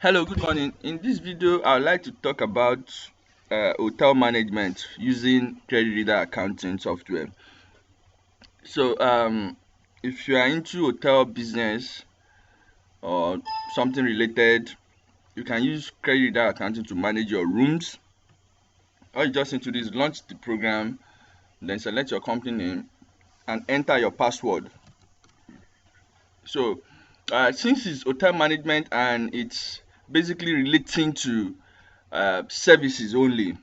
Hello, good morning. In this video, I would like to talk about hotel management using credit reader accounting software. So, if you are into hotel business or something related, you can use credit reader accounting to manage your rooms. All you just need to do is launch the program, then select your company name and enter your password. So, since it's hotel management and it's basically relating to services only,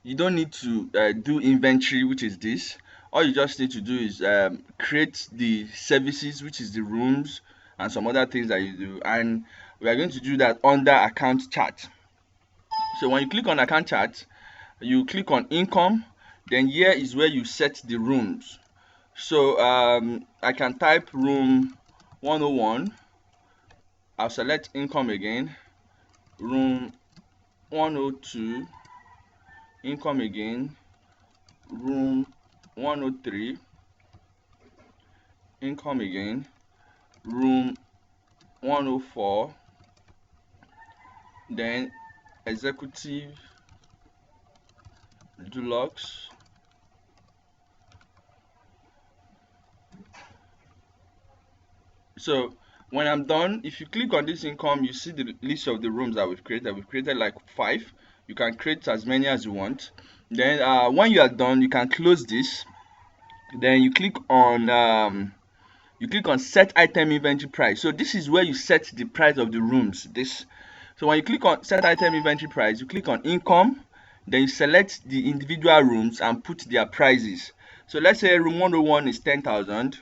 you don't need to do inventory, which is this. All you just need to do is create the services, which is the rooms and some other things that you do, and we are going to do that under account chart. So when you click on account chart, you click on income, then here is where you set the rooms. So I can type room 101. I'll select income again, room 102, income again, room 103, income again, room 104, then executive deluxe. So when I'm done, if you click on this income, you see the list of the rooms that we've created. We've created like 5. You can create as many as you want. Then when you are done, you can close this. Then you click on set item inventory price. So this is where you set the price of the rooms. So when you click on set item inventory price, you click on income, then you select the individual rooms and put their prices. So let's say room 101 is 10,000,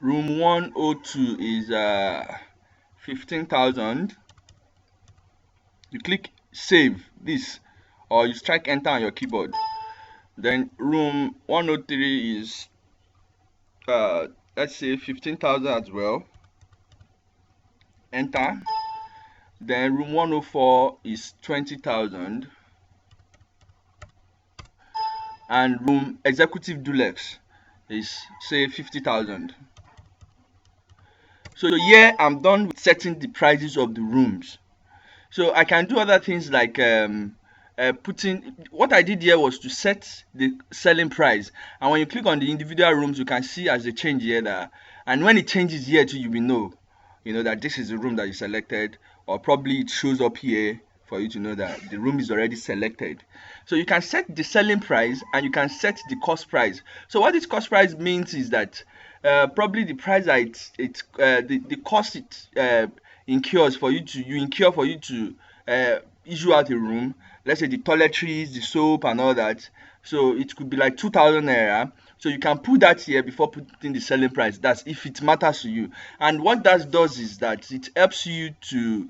room 102 is 15,000. You click save this, or you strike enter on your keyboard. Then room 103 is let's say 15,000 as well. Enter. Then room 104 is 20,000, and room executive deluxe is say 50,000. So here I'm done with setting the prices of the rooms. So I can do other things like what I did here was to set the selling price, and when you click on the individual rooms, you can see as they change here that, and when it changes here too, you will know that this is the room that you selected, or probably it shows up here for you to know that the room is already selected. So you can set the selling price and you can set the cost price. So what this cost price means is that probably the price that the cost it incurs for you to issue out a room. Let's say the toiletries, the soap and all that. So it could be like 2,000 naira. So you can put that here before putting the selling price. That's if it matters to you. And what that does is that it helps you to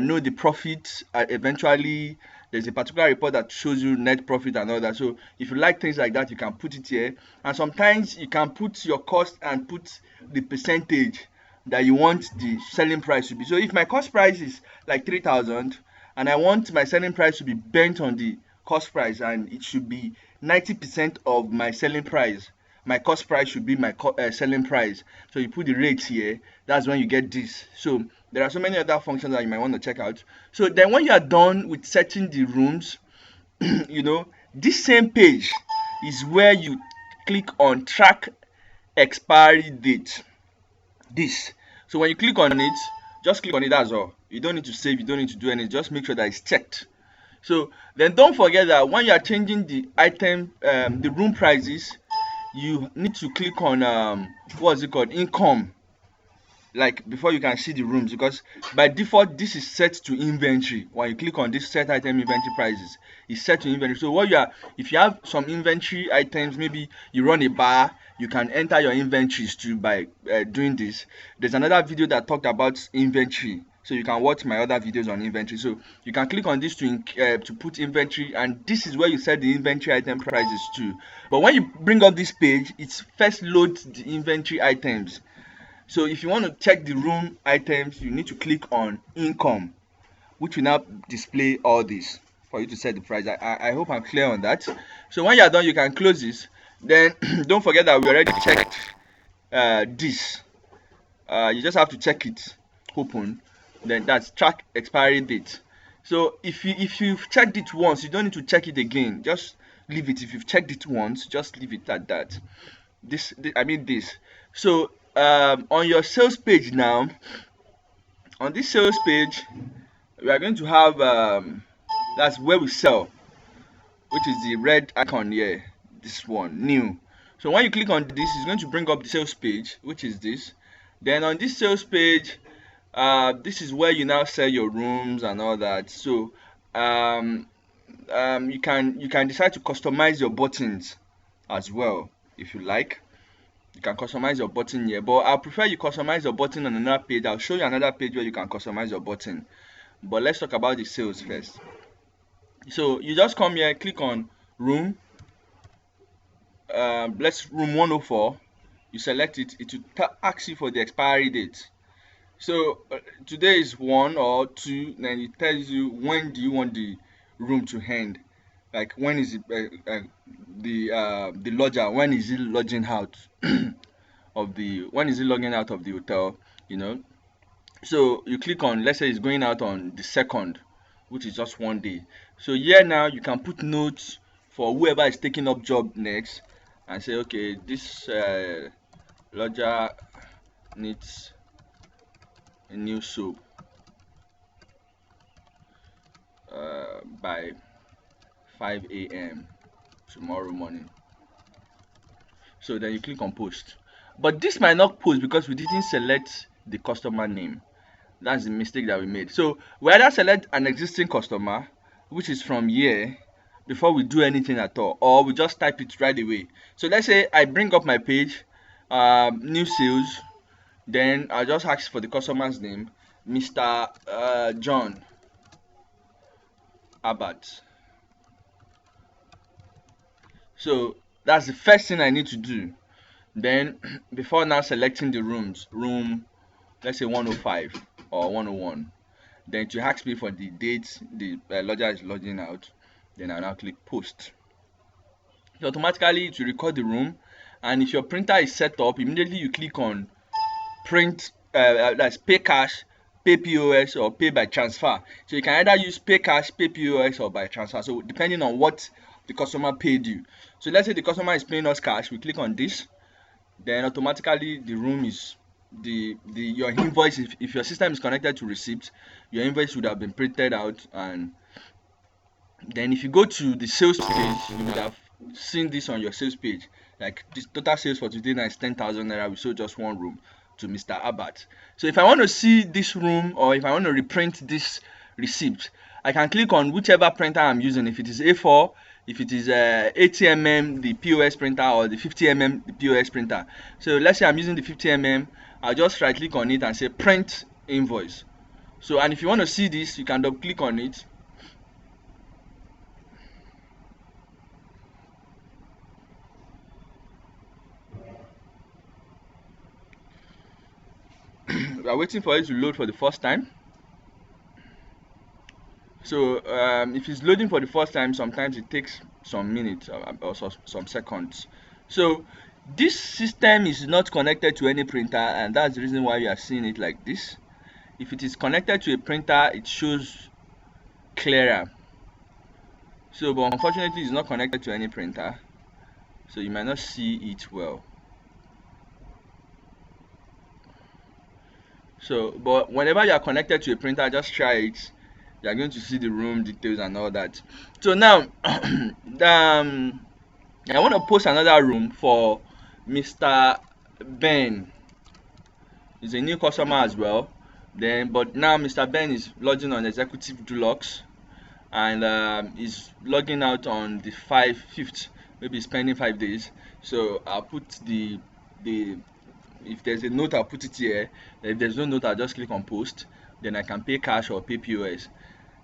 know the profit. Eventually, there's a particular report that shows you net profit and all that. So if you like things like that, you can put it here. And sometimes you can put your cost and put the percentage that you want the selling price to be. So if my cost price is like 3,000 and I want my selling price to be bent on the cost price, and it should be 90% of my selling price, my cost price should be my selling price. So you put the rates here. That's when you get this. So there are so many other functions that you might want to check out. So then when you are done with setting the rooms, this same page is where you click on track expiry date. This. So when you click on it, just click on it, that's all. You don't need to save, you don't need to do anything. Just make sure that it's checked. So then don't forget that when you are changing the item, the room prices, you need to click on what's it called, income, like before you can see the rooms, because by default this is set to inventory. When you click on this set item inventory prices, it's set to inventory. So if you have some inventory items, maybe you run a bar, you can enter your inventories too by doing this. There's another video that talked about inventory, so you can watch my other videos on inventory. So you can click on this to put inventory, and this is where you set the inventory item prices too. But when you bring up this page, it first loads the inventory items. So if you want to check the room items, you need to click on income, which will now display all this for you to set the price. I hope I'm clear on that. So when you're done, you can close this. Then don't forget that we already checked this. You just have to check it. open, then that's track expiry date. So if you've checked it once, you don't need to check it again. Just leave it. If you've checked it once, just leave it at that. This. So on your sales page now, on this sales page, we are going to have that's where we sell, which is the red icon here. This one, new. So when you click on this, it's going to bring up the sales page, which is this. Then on this sales page, this is where you now sell your rooms and all that. So you can decide to customize your buttons as well if you like. You can customize your button here, but I prefer you customize your button on another page. I'll show you another page where you can customize your button, but let's talk about the sales first. So you just come here, click on room, let's room 104. You select it, it will ask you for the expiry date. So today is 1 or 2, then it tells you when do you want the room to end, like when is it the lodger, when is it lodging out when is it logging out of the hotel, you know. So you click on, let's say it's going out on the 2nd, which is just 1 day. So here now you can put notes for whoever is taking up job next and say, okay, this lodger needs a new soap by 5 a.m. tomorrow morning. So then you click on post, but this might not post because we didn't select the customer name. That's the mistake that we made. So we either select an existing customer, which is from here, before we do anything at all, or we just type it right away. So let's say I bring up my page, new sales, then I'll just ask for the customer's name, Mr. John Abbott. So that's the first thing I need to do. Then before now selecting the rooms, room, let's say 105 or 101, then to ask me for the date the lodger is logging out, then I'll now click post. So automatically it will record the room, and if your printer is set up, immediately you click on print, that's pay cash, pay POS, or pay by transfer. So you can either use pay cash, pay POS, or by transfer, so depending on what the customer paid you. So let's say the customer is paying us cash, we click on this, then automatically the room is your invoice, if your system is connected to receipt, your invoice would have been printed out. And then if you go to the sales page, you would have seen this on your sales page, like this total sales for today is 10,000 naira. We sold just 1 room to Mr. Abbott. So if I want to see this room, or if I want to reprint this receipt, I can click on whichever printer I'm using. If it is A4, if it is 80mm the POS printer, or the 50mm the POS printer. So let's say I'm using the 50mm, I'll just right click on it and say print invoice. So, and if you want to see this, you can double click on it. We are waiting for it to load for the first time. So if it's loading for the first time, sometimes it takes some minutes or some seconds. So this system is not connected to any printer, and that's the reason why you are seeing it like this. If it is connected to a printer, it shows clearer. So but unfortunately it's not connected to any printer, so you might not see it well. So but whenever you are connected to a printer, just try it. You are going to see the room details and all that. So now I want to post another room for Mr. Ben. He's a new customer as well. But now Mr. Ben is logging on Executive Deluxe, and is logging out on the 5th, maybe spending 5 days. So I'll put the if there's a note, I'll put it here. If there's no note, I'll just click on post. Then I can pay cash or pay POS.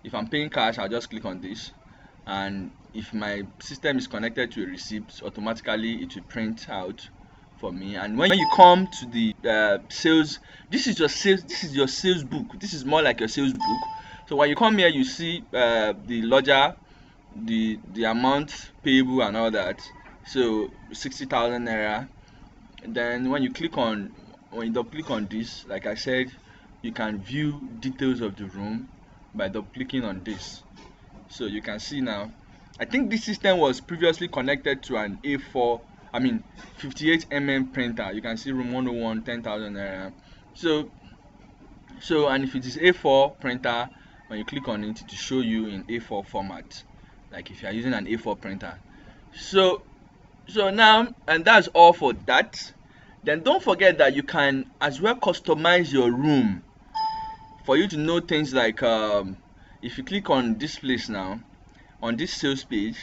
If I'm paying cash, I'll just click on this, and if my system is connected to a receipt, automatically it will print out for me. And when you come to the sales, this is your sales book. This is more like your sales book. So when you come here, you see the lodger, the amount payable and all that. So 60,000 naira. Then when you double click on this, like I said, you can view details of the room by double clicking on this. So you can see now, I think this system was previously connected to an A4, 58mm printer. You can see room 101, 10,000 naira. So and if it is A4 printer, when you click on it, it will show you in A4 format, like if you are using an A4 printer. So now, and that's all for that. Then don't forget that you can as well customize your room for you to know things like if you click on this place now, on this sales page,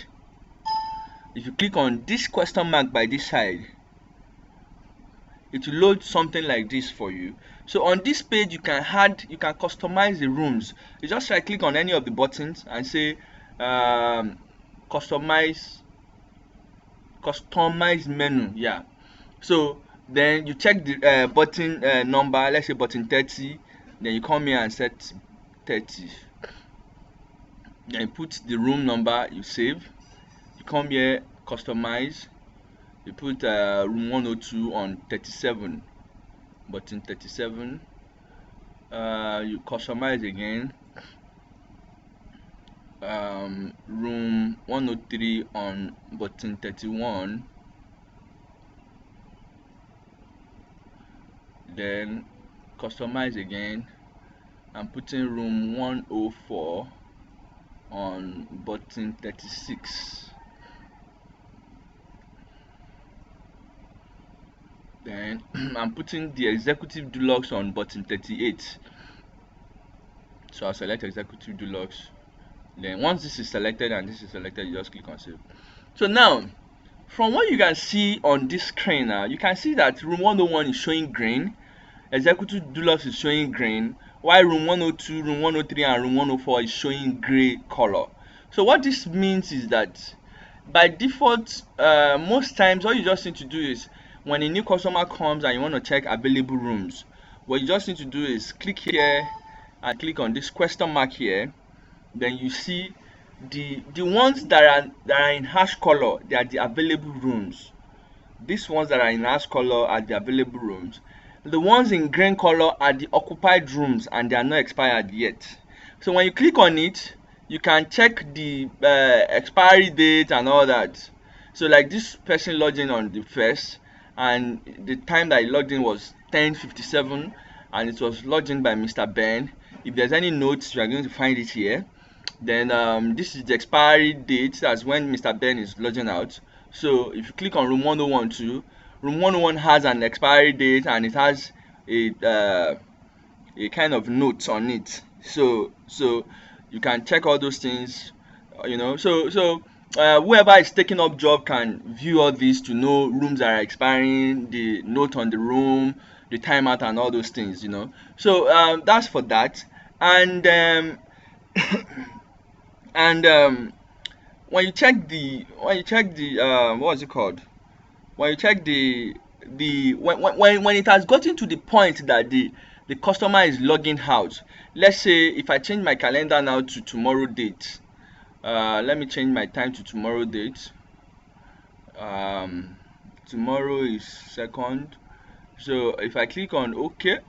if you click on this question mark by this side, it will load something like this for you. So on this page, you can customize the rooms. You just right click on any of the buttons and say customize menu. Yeah. So then you check the button number, let's say button 30. Then you come here and set 30. Then you put the room number you save. You come here, customize. You put room 102 on 37, button 37. You customize again. Room 103 on button 31. Then customize again. I'm putting room 104 on button 36. Then I'm putting the executive deluxe on button 38. So I'll select executive deluxe. Then once this is selected and this is selected, you just click on save. So now, from what you can see on this screen now, you can see that room 101 is showing green, executive deluxe is showing green, while room 102, room 103 and room 104 is showing gray color. So what this means is that by default, most times all you just need to do is when a new customer comes and you want to check available rooms, what you just need to do is click here and click on this question mark here. Then you see the ones that are in hash color, they are the available rooms. These ones that are in hash color are the available rooms. The ones in green color are the occupied rooms and they are not expired yet. So when you click on it, you can check the expiry date and all that. So like this person logged in on the 1st, and the time that he logged in was 10:57, and it was logged in by Mr. Ben. If there's any notes, you are going to find it here. Then this is the expiry date, that's when Mr. Ben is logging out. So if you click on room 101 too, room 101 has an expiry date and it has a kind of note on it. So you can check all those things, so whoever is taking up job can view all these to know rooms that are expiring, the note on the room, the timeout and all those things. So that's for that. And when you check the what's it called, when you check when it has gotten to the point that the customer is logging out, let's say if I change my calendar now to tomorrow date, let me change my time to tomorrow date. Tomorrow is 2nd, so if I click on OK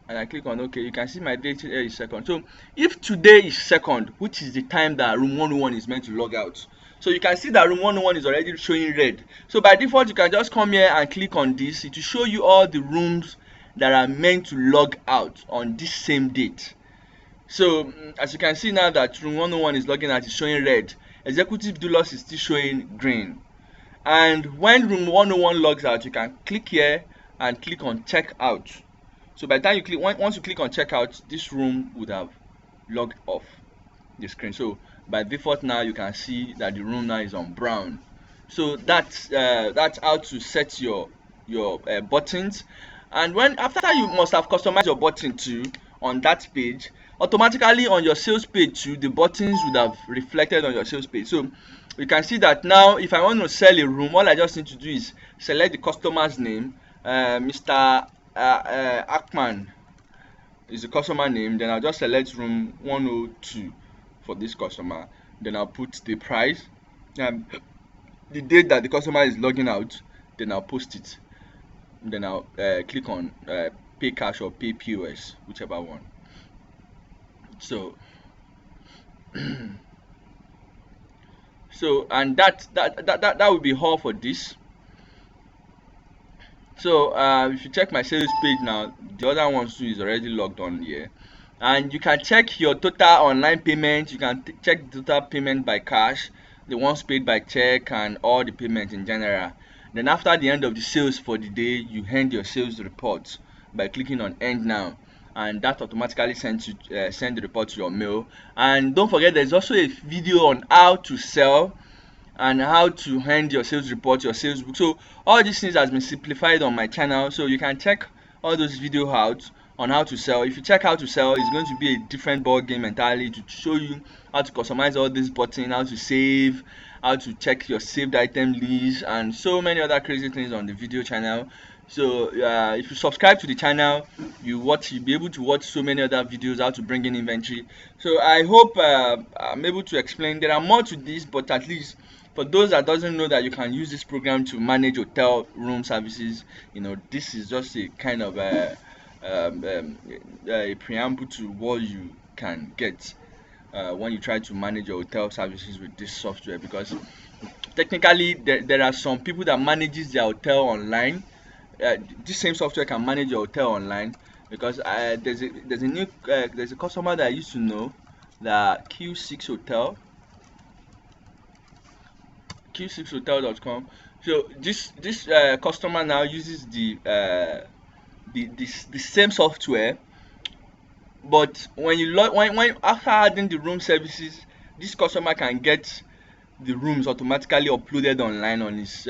and I click on OK, you can see my date here is 2nd. So if today is 2nd, which is the time that room 101 is meant to log out, so you can see that room 101 is already showing red. So by default, you can just come here and click on this. It will show you all the rooms that are meant to log out on this same date. So as you can see now that room 101 is logging out, is showing red. Executive deluxe is still showing green. And when room 101 logs out, you can click here and click on check out. So by the time you click, once you click on checkout, this room would have logged off the screen. So by default now you can see that the room now is on brown. So that's how to set your buttons. And after you must have customized your button too on that page, automatically on your sales page too, the buttons would have reflected on your sales page. So you can see that now if I want to sell a room, all I just need to do is select the customer's name. Mr. Akman is the customer name. Then I'll just select room 102 for this customer. Then I'll put the price, the date that the customer is logging out. Then I'll post it. Then I'll click on pay cash or pay POS, whichever one. So and that would be all for this. So if you check my sales page now, the other one too is already logged on here, and you can check your total online payments. You can check the total payment by cash, the ones paid by check, and all the payments in general. Then after the end of the sales for the day, you end your sales report by clicking on end now, and that automatically sends you send the report to your mail. And don't forget, there's also a video on how to sell and how to end your sales report, your sales book. So all these things has been simplified on my channel, so you can check all those videos out on how to sell. If you check how to sell, it's going to be a different ball game entirely, to show you how to customize all these buttons, how to save, how to check your saved item list, and so many other crazy things on the video channel. So if you subscribe to the channel, you'll be able to watch so many other videos how to bring in inventory. So I hope I'm able to explain. There are more to this, but at least for those that doesn't know that you can use this program to manage hotel room services, this is just a kind of a preamble to what you can get when you try to manage your hotel services with this software. Because technically there are some people that manages their hotel online. This same software can manage your hotel online, because there's a customer that I used to know, that Q6hotel.com. So this customer now uses the same software, but when after adding the room services, this customer can get the rooms automatically uploaded online on his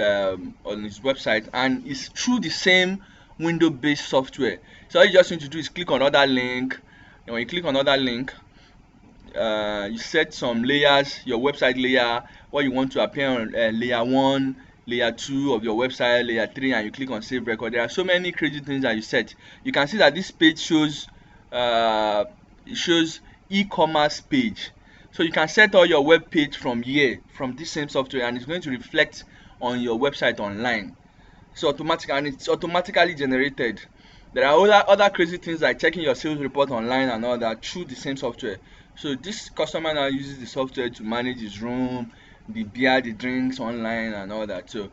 website, and it's through the same window based software. So all you just need to do is click on other link, and when you click on other link, you set some layers, your website layer, what you want to appear on, layer 1, layer 2 of your website, layer 3, and you click on save record. There are so many crazy things that you set. You can see that this page shows e-commerce page. So you can set all your web page from here, from this same software, and it's going to reflect on your website online. So it's automatically generated. There are other crazy things like checking your sales report online and all that through the same software. So this customer now uses the software to manage his room, the beer, the drinks online, and all that. So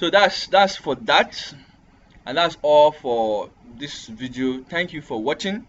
that's for that, and that's all for this video. Thank you for watching.